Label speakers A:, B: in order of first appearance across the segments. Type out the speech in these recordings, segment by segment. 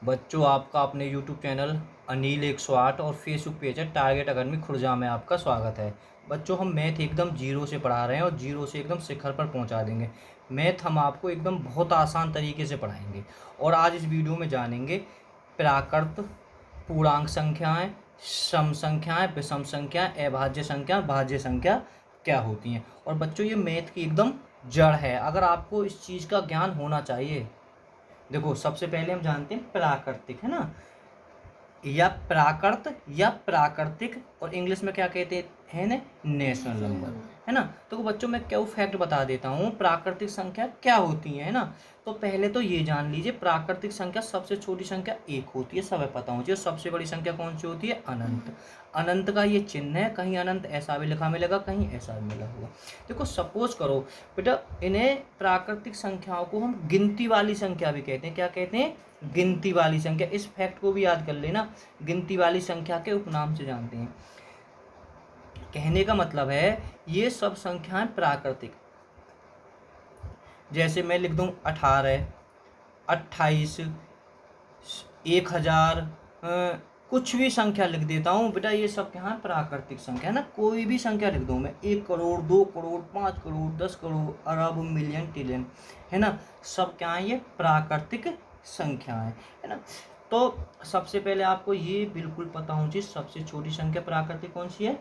A: बच्चों, आपका अपने YouTube चैनल अनिल 108 और फेसबुक पेज है टारगेट अकेडमी खुर्जा में आपका स्वागत है। बच्चों, हम मैथ एकदम जीरो से पढ़ा रहे हैं और जीरो से एकदम शिखर पर पहुंचा देंगे। मैथ हम आपको एकदम बहुत आसान तरीके से पढ़ाएंगे और आज इस वीडियो में जानेंगे प्राकृत, पूर्णांक संख्याएं, सम संख्याएं, विषम संख्याएं, अभाज्य संख्या, भाज्य संख्या क्या होती हैं। और बच्चों, ये मैथ की एकदम जड़ है, अगर आपको इस चीज़ का ज्ञान होना चाहिए। देखो, सबसे पहले हम जानते हैं प्राकृतिक, है ना, या प्राकृत या प्राकृतिक, और इंग्लिश में क्या कहते हैं ना, नेशनल नंबर, है ना। तो बच्चों, मैं क्या फैक्ट बता देता हूँ प्राकृतिक संख्या क्या होती है ना। तो पहले तो ये जान लीजिए, प्राकृतिक संख्या सबसे छोटी संख्या एक होती है, सब पता होना चाहिए। सबसे बड़ी संख्या कौन सी होती है? अनंत। अनंत का ये चिन्ह है, कहीं अनंत ऐसा भी लिखा मिलेगा, कहीं ऐसा भी मिला होगा। देखो, सपोज करो बेटा, इन्हें प्राकृतिक संख्याओं को हम गिनती वाली संख्या भी कहते हैं। क्या कहते हैं? गिनती वाली संख्या। इस फैक्ट को भी याद कर लेना, गिनती वाली संख्या के उपनाम से जानते हैं। कहने का मतलब है ये सब संख्याएं प्राकृतिक, जैसे मैं लिख दूं 18, 28, 1000, कुछ भी संख्या लिख देता हूँ बेटा, ये सब क्या है? प्राकृतिक संख्या है ना। कोई भी संख्या लिख दूँ मैं, 1 करोड़, 2 करोड़, 5 करोड़, 10 करोड़, अरब, मिलियन, ट्रिलियन, है ना, सब क्या है? ये प्राकृतिक संख्याएं, है ना। तो सबसे पहले आपको ये बिल्कुल पता होना चाहिए, सबसे छोटी संख्या प्राकृतिक कौन सी है?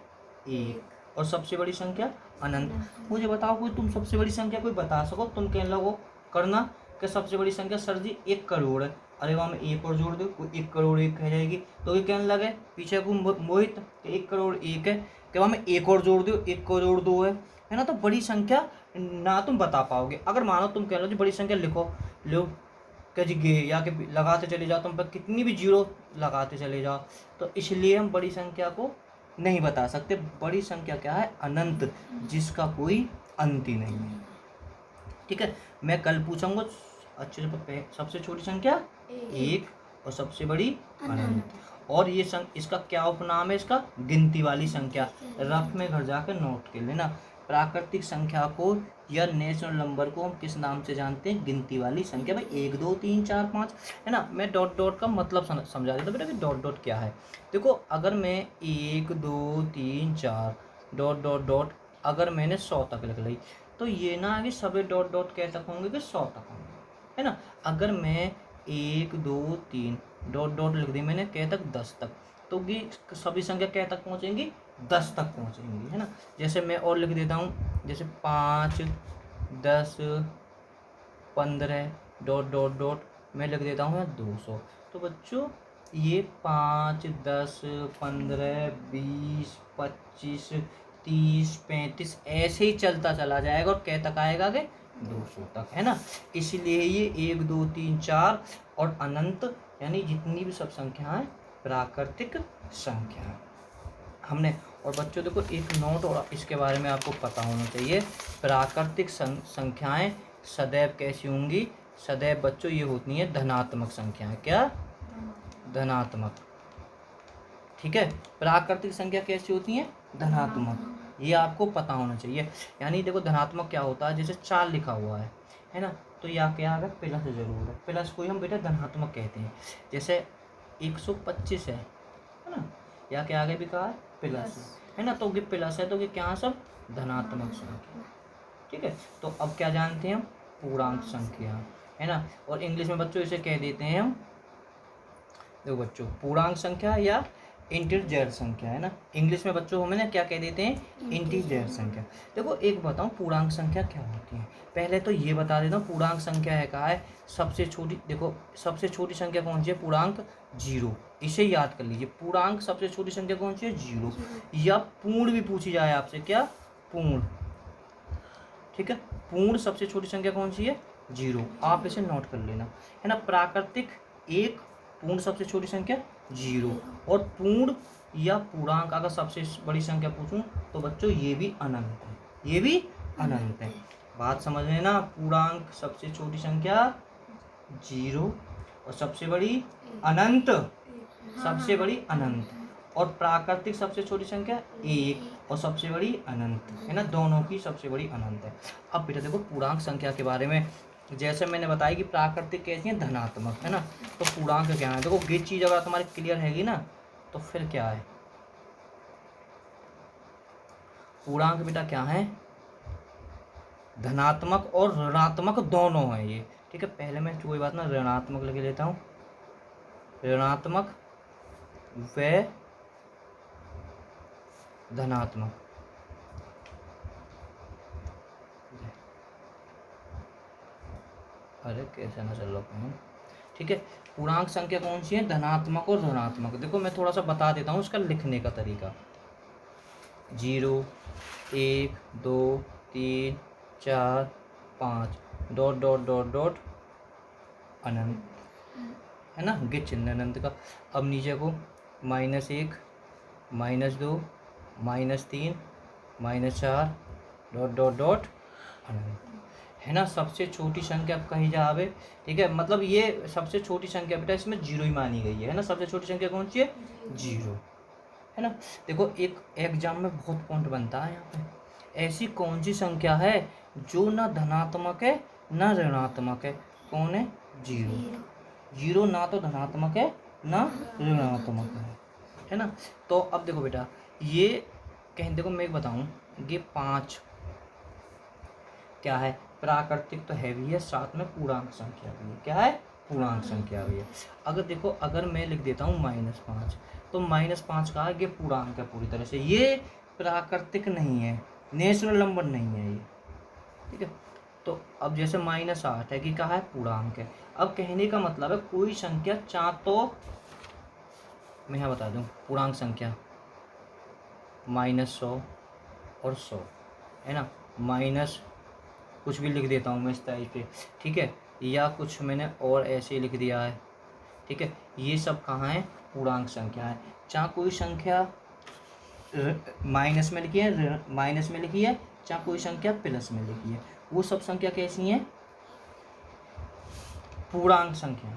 A: 1। और सबसे बड़ी संख्या अनंत। मुझे बताओ, कोई तुम सबसे बड़ी संख्या कोई बता सको? तुम कहने लगो करना कि सबसे बड़ी संख्या सर जी 1 करोड़ है। अरे वहाँ में एक और जोड़ दो, 1 करोड़ 1 कह जाएगी। तो ये कहने लगे पीछे को मोहित कि 1 करोड़ 1 है, कि वहाँ में एक और जोड़ दो, 1 करोड़ 2 है ना। तो बड़ी संख्या ना तुम बता पाओगे। अगर मानो तुम कह लो जी बड़ी संख्या लिखो, लो कह जी गे, या कि लगाते चले जाओ, तुम पर कितनी भी जीरो लगाते चले जाओ, तो इसलिए हम बड़ी संख्या को नहीं बता सकते। बड़ी संख्या क्या है? अनंत, जिसका कोई अंत ही नहीं है। ठीक है, मैं कल पूछूंगा अच्छे से। सबसे छोटी संख्या 1 और सबसे बड़ी अनंत। और ये इसका क्या उपनाम है? इसका गिनती वाली संख्या। रफ में घर जाकर नोट कर लेना। प्राकृतिक संख्या को या नेचुरल नंबर को हम किस नाम से जानते हैं? गिनती वाली संख्या। भाई 1 2 3 4 5, है ना। मैं डॉट डॉट का मतलब समझा देता बेटा कि डॉट डॉट क्या है। देखो, अगर मैं 1 2 3 4 डॉट डॉट डॉट, अगर मैंने 100 तक लिख ली, तो ये ना आगे सभी डॉट डॉट क्या तक होंगे? कि 100 तक होंगे, है ना। अगर मैं 1 2 3 डॉट डॉट लिख दी मैंने, क्या तक? 10 तक, तो ये सभी संख्या क्या तक पहुँचेंगी? 10 तक पहुँचेंगी, है ना। जैसे मैं और लिख देता हूँ, जैसे 5 10 15 डॉट डॉट डॉट, मैं लिख देता हूँ 200। तो बच्चों, ये 5 10 15 20 25 30 35 ऐसे ही चलता चला जाएगा और क्या तक आएगा? के 200 तक, है ना। इसलिए ये 1 2 3 4 और अनंत, यानी जितनी भी सब संख्याएं प्राकृतिक संख्या हमने। और बच्चों देखो, एक नोट और इसके बारे में आपको पता होना चाहिए। प्राकृतिक संख्याएं सदैव कैसी होंगी? सदैव बच्चों ये होती हैं धनात्मक संख्याएं। क्या? धनात्मक। ठीक है, प्राकृतिक संख्या कैसी होती हैं? धनात्मक। ये आपको पता होना चाहिए। यानी देखो, धनात्मक क्या होता है? जैसे 4 लिखा हुआ है ना, तो या क्या आ गया? प्लस जरूर है। प्लस को ही हम बेटा धनात्मक कहते हैं। जैसे 125 है ना, या क्या आगे भी कहा है? प्लस, है ना। तो ये प्लस है, तो ये क्या? सब धनात्मक संख्या। ठीक है, तो अब क्या जानते हैं हम? पूर्णांक संख्या, है ना। और इंग्लिश में बच्चों इसे कह देते हैं हम, देखो बच्चों, पूर्णांक संख्या या इंटीजर संख्या, है ना। इंग्लिश में बच्चों हमें ना क्या कह देते हैं? इंटीजर संख्या। देखो, एक बताऊं पूर्णांक संख्या क्या होती है। पहले तो ये बता देता हूँ, पूर्णांक संख्या है कहा है सबसे छोटी। देखो, सबसे छोटी संख्या कौन सी है? पूर्णांक 0। इसे याद कर लीजिए, पूर्णांक सबसे छोटी संख्या कौन सी है? 0। या पूर्ण भी पूछी जाए आपसे, क्या? पूर्ण। ठीक है, पूर्ण सबसे छोटी संख्या कौन सी है? 0। आप इसे नोट कर लेना, है ना। प्राकृतिक 1, पूर्ण सबसे छोटी संख्या 0। और पूर्ण या पूर्णांक अगर सबसे बड़ी संख्या पूछूं तो बच्चों ये भी अनंत है, ये भी अनंत है। बात समझ लेना, पूर्णांक सबसे छोटी संख्या 0 और सबसे बड़ी अनंत, सबसे बड़ी अनंत। और प्राकृतिक सबसे छोटी संख्या 1 और सबसे बड़ी अनंत, है ना। दोनों की सबसे बड़ी अनंत है। अब बेटा देखो, पूर्णांक संख्या के बारे में जैसे मैंने बताया कि प्राकृतिक कैसी है, धनात्मक, है ना। तो पूर्णांक क्या है, देखो ये चीज अगर तुम्हारी क्लियर हैगी ना तो फिर क्या है, पूर्णांक बेटा क्या है, धनात्मक और ऋणात्मक दोनों है ये, ठीक है। पहले मैं कोई बात ना ऋणात्मक लिख लेता हूँ, ऋणात्मक व धनात्मक, अरे कैसे ना चल रहा हूँ, ठीक है। पूर्णांक संख्या कौन सी है, धनात्मक और ऋणात्मक। देखो मैं थोड़ा सा बता देता हूँ उसका लिखने का तरीका, 0 1 2 3 4 5 डॉट डॉट डॉट डॉट अनंत, है ना, गे चिन्ह अनंत का। अब नीचे को -1 -2 -3 -4 डॉट डॉट डॉट अनंत, है ना। सबसे छोटी संख्या अब कहीं जावे, ठीक है, मतलब ये सबसे छोटी संख्या बेटा इसमें 0 ही मानी गई है ना। सबसे छोटी संख्या कौन सी है, 0, है ना। देखो एक एग्जाम में बहुत पॉइंट बनता है यहाँ पे, ऐसी कौन सी संख्या है जो ना धनात्मक है ना ऋणात्मक है, कौन है, 0, 0 ना तो धनात्मक है ना ऋणात्मक है ना। तो अब देखो बेटा ये कहीं, देखो मैं एक बताऊँ, ये 5 क्या है, प्राकृतिक तो है भी है, साथ में पूर्णांक संख्या भी है, क्या है, पूर्णांक संख्या भी है। अगर देखो अगर मैं लिख देता हूँ -5, तो -5 का ये पूर्णांक है पूरी तरह से, ये प्राकृतिक नहीं है, नेचुरल नंबर नहीं है ये, ठीक है। तो अब जैसे -8 है कि कहा है, पूर्णांक है। अब कहने का मतलब है कोई संख्या चाह तो मैं यहाँ बता दूँ, पूर्णांक संख्या -100 और 100, है ना, माइनस कुछ भी लिख देता हूँ मैं इस टाइप पे, ठीक है, या कुछ मैंने और ऐसे लिख दिया है, ठीक है। ये सब कहाँ है, पूर्णांक संख्या है। चाहे कोई संख्या माइनस में लिखी है, माइनस में लिखी है, चाहे कोई संख्या प्लस में लिखी है, वो सब संख्या कैसी हैं, पूर्णांक संख्या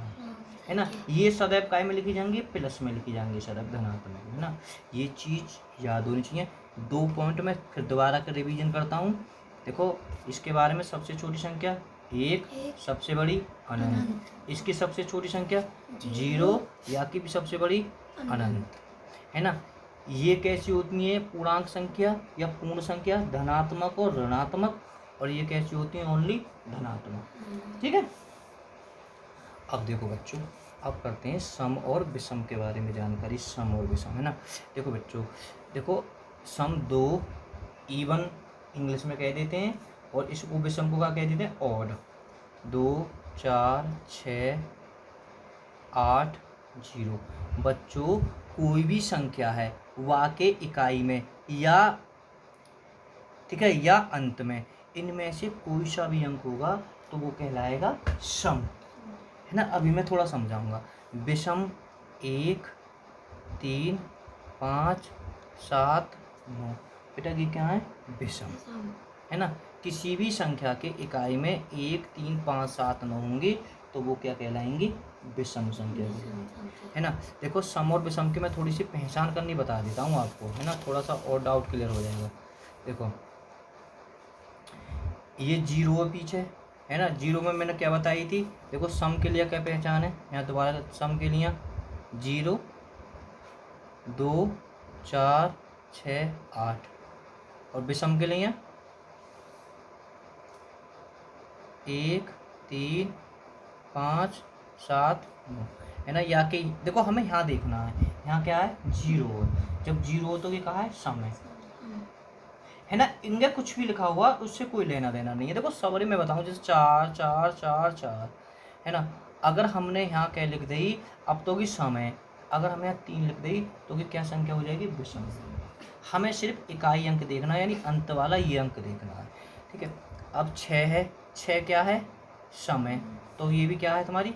A: है ना। ये सदैव काय में लिखी जाएंगी, प्लस में लिखी जाएंगी, सदैव धनात्मक, है ना। ये चीज़ याद होनी चाहिए। 2 पॉइंट में फिर दोबारा कर रिवीजन करता हूँ। देखो इसके बारे में, सबसे छोटी संख्या 1, सबसे बड़ी अनंत, इसकी सबसे छोटी संख्या 0, या की भी सबसे बड़ी अनंत, है ना। ये कैसी होती है, पूर्णांक संख्या या पूर्ण संख्या, धनात्मक और ऋणात्मक, और ये कैसी होती है, ओनली धनात्मक, ठीक है। अब देखो बच्चों, अब करते हैं सम और विषम के बारे में जानकारी, सम और विषम, है ना। देखो बच्चों, देखो सम 2 इवन इंग्लिश में कह देते हैं, और इसको विषम को क्या कह देते हैं, ऑड। 2 4 6 8 0। बच्चों कोई भी संख्या है वाके इकाई में या, ठीक है, या अंत में, इनमें से कोई सा भी अंक होगा तो वो कहलाएगा सम, है ना। अभी मैं थोड़ा समझाऊंगा। विषम 1 3 5 7 9, बेटा ये क्या है, विषम, है ना। किसी भी संख्या के इकाई में 1 3 5 7 9 होंगी तो वो क्या कहलाएंगी, विषम संख्या, है ना। देखो सम और विषम की मैं थोड़ी सी पहचान करनी बता देता हूँ आपको, है ना, थोड़ा सा और डाउट क्लियर हो जाएगा। देखो ये 0 है पीछे, है ना, 0 में मैंने क्या बताई थी, देखो सम के लिए क्या पहचान है, यहाँ दोबारा सम के लिए 0 2 4 6 8, और विषम के लिए 1 3 5 7 9, है ना। या कि देखो हमें यहाँ देखना है, यहाँ क्या है, 0 है, जब 0 हो तो ये कहा है सम है ना। इनके कुछ भी लिखा हुआ उससे कोई लेना देना नहीं है। देखो सवरी में बताऊँ, जैसे 4 4 4 4, है ना, अगर हमने यहाँ क्या लिख दी, अब तो कि सम है, अगर हमें यहाँ 3 लिख दी तो कि क्या संख्या हो जाएगी, विषम। हमें सिर्फ इकाई अंक देखना है, यानी अंत वाला ये अंक देखना है, ठीक है। अब 6 है, 6 क्या है, सम है, तो ये भी क्या है तुम्हारी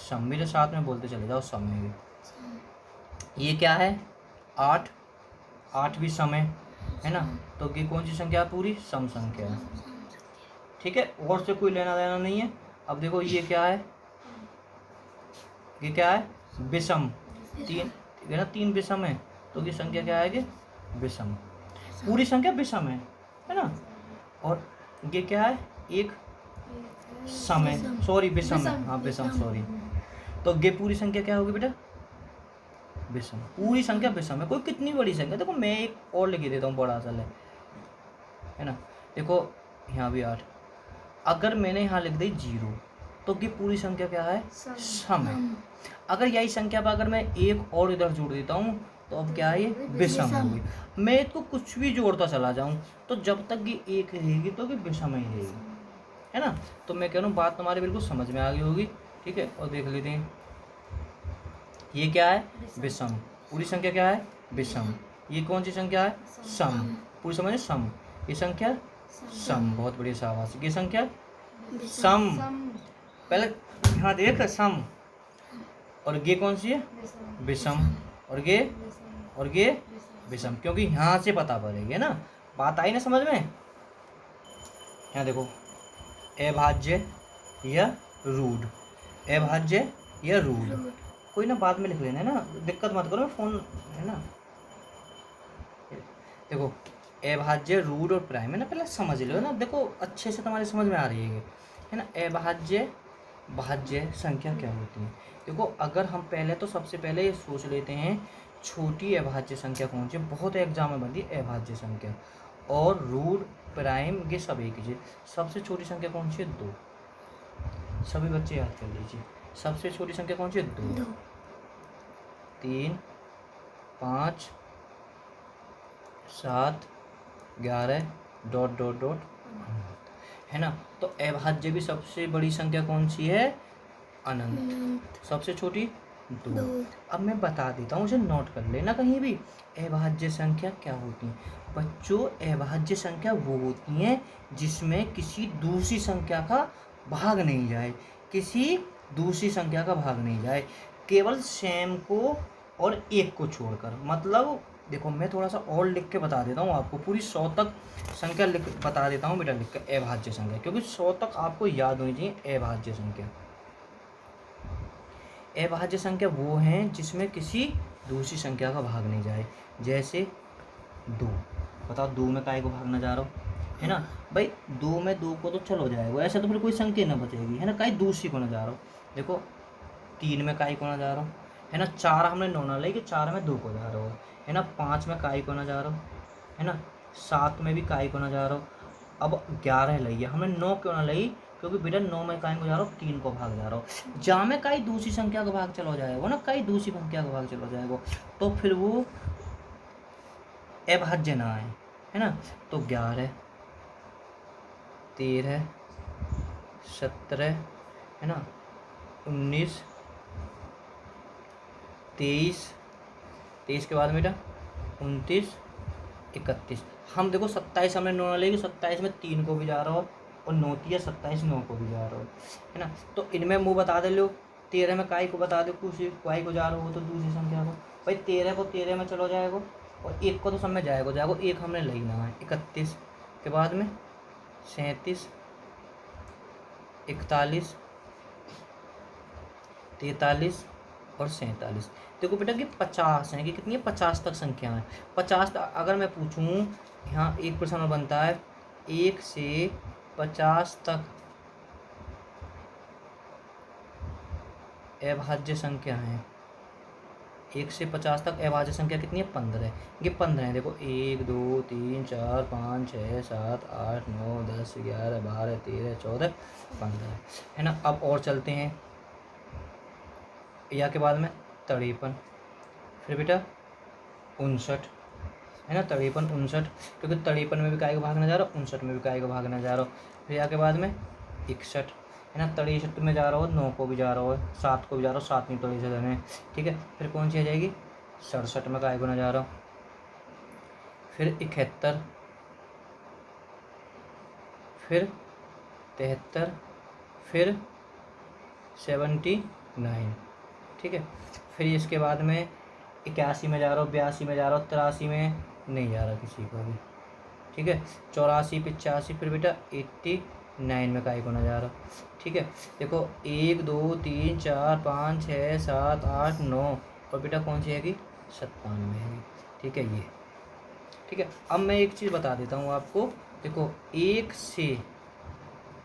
A: सम, मेरे साथ में बोलते चले जाओ, सम में भी। ये क्या है, 8, 8 भी सम है ना। तो ये कौन सी संख्या है, पूरी सम संख्या है, ठीक है, और से कोई लेना देना नहीं है। अब देखो ये क्या है, ये क्या है, विषम, 3, है ना, 3 विषम है, तो ये संख्या क्या आएगी, विषम, पूरी संख्या विषम है ना। और ये क्या है, 1 सम है, सॉरी विषम है, हाँ विषम, सॉरी। तो ये पूरी संख्या क्या होगी बेटा? विषम। पूरी संख्या विषम है। कोई कितनी बड़ी संख्या, देखो मैं एक और लिख देता हूँ बड़ा सा है ना। देखो यहाँ भी 8, अगर मैंने यहाँ लिख दी 0 तो ये पूरी संख्या क्या है? सम है। अगर यही संख्या पर अगर मैं एक और इधर जोड़ देता हूँ तो अब क्या है? ये विषम होगी। मैं इसको कुछ भी जोड़ता चला जाऊँ तो जब तक ये एक रहेगी तो ये विषम ही रहेगी, है ना। तो मैं कह रहा हूँ बात तुम्हारी बिल्कुल समझ में आ गई होगी, ठीक है। और देख लेते हैं ये क्या है? विषम। पूरी संख्या क्या है? विषम। ये कौन सी संख्या है? सम। पूरी समझ सम। ये संख्या सम, बहुत बढ़िया, शाबाश। ये संख्या सम। पहले यहाँ देख सम, और ये कौन सी है? विषम। और ये विषम, क्योंकि यहाँ से पता पड़ेगी, है ना। बात आई ना समझ में? यहाँ देखो अभाज्य या रूट, अभाज्य या रूट, कोई ना बाद में लिख लेना, है ना, दिक्कत मत करो, फोन है ना। देखो अभाज्य, रूट और प्राइम, है ना, पहले समझ लो ना, देखो अच्छे से तुम्हारी समझ में आ रही है ना। अभाज्य भाज्य संख्या क्या होती है? देखो अगर हम पहले तो सबसे पहले ये सोच लेते हैं छोटी अभाज्य संख्या कौन सी है। बहुत एग्जाम में बनती है अभाज्य संख्या, और रूट प्राइम ये सब एक ही। सबसे छोटी संख्या कौन सी है? 2। सभी बच्चे याद कर लीजिए, सबसे छोटी संख्या कौन सी है? 2। 3, 5, 7, 11 ... है ना। तो अभाज्य भी सबसे बड़ी संख्या कौन सी है? अनंत। सबसे छोटी 2। अब मैं बता देता हूँ, उसे नोट कर लेना कहीं भी। अभाज्य संख्या क्या होती है बच्चों? अभाज्य संख्या वो होती है जिसमें किसी दूसरी संख्या का भाग नहीं जाए, किसी दूसरी संख्या का भाग नहीं जाए, केवल सेम को और एक को छोड़कर। मतलब देखो मैं थोड़ा सा और लिख के बता देता हूँ आपको, पूरी 100 तक संख्या लिख बता देता हूँ बेटा, लिख कर अभाज्य संख्या, क्योंकि 100 तक आपको याद होनी चाहिए। अभाज्य संख्या, अभाज्य संख्या वो हैं जिसमें किसी दूसरी संख्या का भाग नहीं जाए। जैसे 2, बताओ 2 में काय को भागना जा रहा हो, है ना भाई। 2 में 2 को तो चलो जाएगा, ऐसा तो फिर कोई संख्या ना बचेगी, है ना। काय दूसरी को ना जा रहा हो। देखो 3 में काय को ना जा रहा हो, है ना। 4 हमने नौ ना ली कि 4 में 2 को जा रहा हो, है ना। 5 में काय को ना जा रहा हो, है ना। 7 में भी काय को ना जा रहा हो। अब 11 लई है हमने, 9 क्यों ना लई? क्योंकि बेटा 9 में काय को जा रहा हो, 3 को भाग जा रहा हो। जहाँ में काय दूसरी संख्या का भाग चला जाएगा ना, काय दूसरी संख्या का भाग चला जाएगा, तो फिर वो अभाज्य ना आए, है ना। तो 11, 13, 17, है ना, 19, 23 के बाद बेटा 29, 31। हम देखो 27 हमने 9 लेंगे, 27 में 3 को भी जा रहा हो, और 9 या 27 9 को भी जा रहा हो, है ना। तो इनमें मुँह बता दे लो। 13 में काय को बता दो, कुछ काय को जा रहा हो तो दूसरी संख्या को, भाई 13 को 13 में चलो जाएगा, और 1 को तो सब में जाएगा, 1 हमने लेना है। 31 के बाद में 37, 41, 43 और 47। देखो बेटा कि 50 है, कि कितनी है? 50 तक संख्या है। 50 अगर मैं पूछूं, यहाँ एक प्रश्न बनता है 1 से 50 तक अभाज्य संख्या है। 1 से 50 तक अभाज्य संख्या कितनी है? 15। ये 15 है। देखो 1 2 3 4 5 6 7 8 9 10 11 12 13 14 15, है ना। अब और चलते हैं, या के बाद में 53, फिर बेटा 59, है ना। 53 59, क्योंकि 53 में भी काय को भागना जा रहा हो, 59 में भी काय को भागना जा रहा हो। फिर या के बाद में 61, है ना। 63 में जा रहा हो, 9 को भी जा रहा हो, 7 को भी जा रहा हो, 7 नहीं 63 है, ठीक है। फिर कौन सी आ जाएगी? 67 में काय को ना जा रहा हो। फिर 71, फिर 73, फिर 79, ठीक है। फिर इसके बाद में 81 में जा रहा हो, 82 में जा रहा हो, 83 में नहीं जा रहा किसी को भी, ठीक है। 84 85, फिर बेटा 89 में काय को ना जा रहा, ठीक है। देखो 1 2 3 4 5 6 7 8 9, और बेटा कौन सी है? 97 है, ठीक है। ये ठीक है। अब मैं एक चीज़ बता देता हूँ आपको। देखो 1 से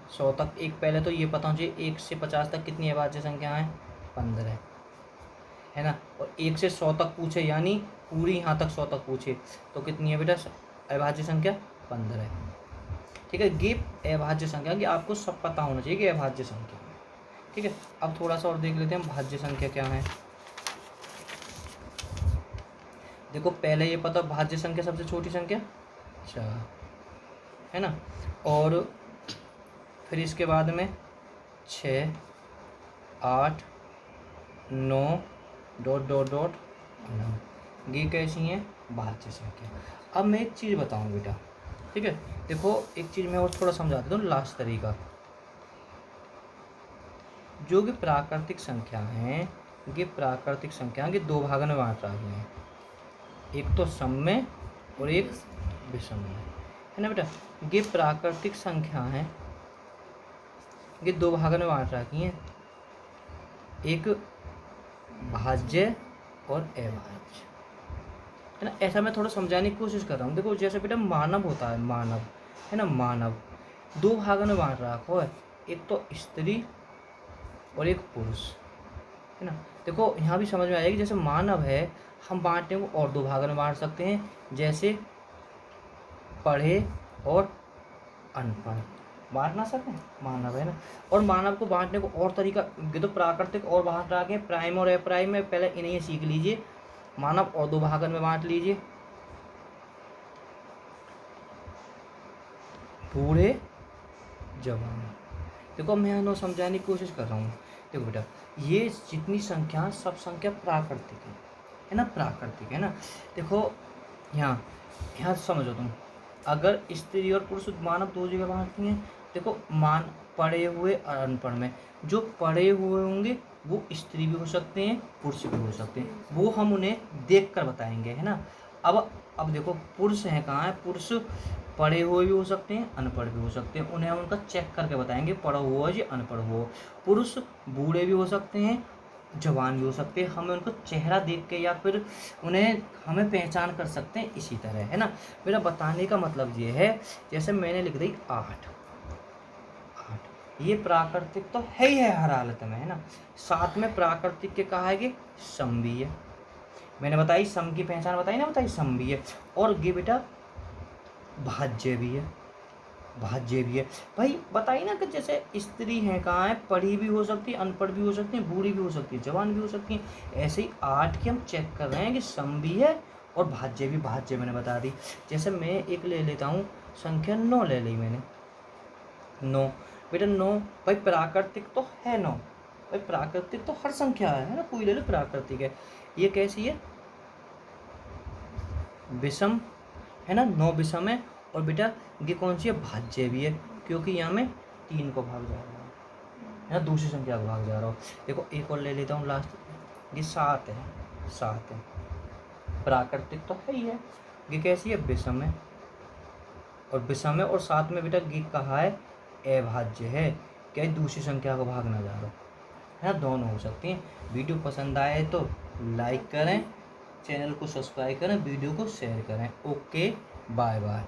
A: 100 तक एक पहले तो ये पता होना चाहिए 1 से 50 तक कितनी अभाज्य संख्या है, 15 है ना। और 1 से 100 तक पूछे यानी पूरी यहाँ तक 100 तक पूछे तो कितनी है बेटा अभाज्य संख्या, 15 है। ठीक है, ये अभाज्य संख्या कि आपको सब पता होना चाहिए कि अभाज्य संख्या है। ठीक है, अब थोड़ा सा और देख लेते हैं भाज्य संख्या क्या है। देखो पहले ये पता भाज्य संख्या सबसे छोटी संख्या 4 है ना, और फिर इसके बाद में 6, 8, 9 डॉट डॉट डॉट 9, ये कैसी हैं भाज्य संख्या। अब मैं एक चीज़ बताऊं बेटा, ठीक है, देखो एक चीज़ मैं और थोड़ा समझा देता हूँ लास्ट तरीका। जो कि प्राकृतिक संख्या हैं, ये प्राकृतिक संख्या के दो भागों में बांट रही हैं, एक तो सम में और एक विषम में, है ना बेटा। ये प्राकृतिक संख्या हैं, ये दो भागों में बांट रखी हैं, एक भाज्य और अभाज्य, है ना। ऐसा मैं थोड़ा समझाने की कोशिश कर रहा हूँ। देखो जैसे बेटा मानव होता है, मानव है ना, मानव दो भागों में बांट रखा है, एक तो स्त्री और एक पुरुष, है ना। देखो यहाँ भी समझ में आएगी, जैसे मानव है हम बांटने को और दो भागों में बांट सकते हैं, जैसे पढ़े और अनपढ़ बांट ना सकें, मानव है ना। और मानव को बांटने को और तरीका, ये तो प्राकृतिक और बांट रहा है, प्राइम और अप्राइम में, पहले इन्हें सीख लीजिए। मानव और दो भागों में बांट लीजिए, बूढ़े जवान। देखो मैं यहाँ समझाने की कोशिश कर रहा हूँ। देखो बेटा ये जितनी संख्या सब संख्या प्राकृतिक है ना, प्राकृतिक है ना। देखो यहाँ समझो तुम, अगर स्त्री और पुरुष मानव दो जगह बांटती हैं, देखो पढ़े हुए और अनपढ़ में, जो पढ़े हुए होंगे वो स्त्री भी हो सकते हैं पुरुष भी हो सकते हैं, वो हम उन्हें देख कर बताएंगे, है ना। अब देखो पुरुष हैं कहाँ है, पुरुष पढ़े हुए भी हो सकते हैं अनपढ़ भी हो सकते हैं, उन्हें हम उनका चेक करके बताएंगे पढ़ा हुआ है या अनपढ़ हुआ। पुरुष बूढ़े भी हो सकते हैं जवान भी हो सकते हैं, हमें उनको चेहरा देख के या फिर उन्हें हमें पहचान कर सकते हैं, इसी तरह, है ना। मेरा बताने का मतलब ये है, जैसे मैंने लिख दी 8, ये प्राकृतिक तो है ही है हर हालत में, है ना। साथ में प्राकृतिक के कहा है कि सम भी है, मैंने बताई सम की पहचान बताई ना, बताई सम भी है। और ये बेटा भाज्य भी है, भाज्य भी है भाई, बताइए ना कि जैसे स्त्री है कहाँ है, पढ़ी भी हो सकती है अनपढ़ भी हो सकती है, बूढ़ी भी हो सकती है जवान भी हो सकती है। ऐसे ही 8 की हम चेक कर रहे हैं कि सम भी है और भाज्य भी, भाज्य मैंने बता दी। जैसे मैं एक ले लेता हूँ संख्या 9 ले ली मैंने, 9 बेटा 9 भाई प्राकृतिक तो है 9 भाई, प्राकृतिक तो हर संख्या है ना, कोई ले लो प्राकृतिक है। ये कैसी है विषम, है ना, 9 विषम है। और बेटा ये कौन सी है भाज्य भी है, क्योंकि यहाँ में 3 को भाग जा रहा है ना, दूसरी संख्या को भाग जा रहा हूँ। देखो एक और ले लेता हूँ लास्ट, ये 7 है, 7 है, प्राकृतिक तो है ही है। ये कैसी है विषम है, और विषम है और साथ में बेटा ये कहा है अभाज्य है, क्या दूसरी संख्या को भागना जा रहा है ना, दोनों हो सकती हैं। वीडियो पसंद आए तो लाइक करें, चैनल को सब्सक्राइब करें, वीडियो को शेयर करें। Okay bye bye.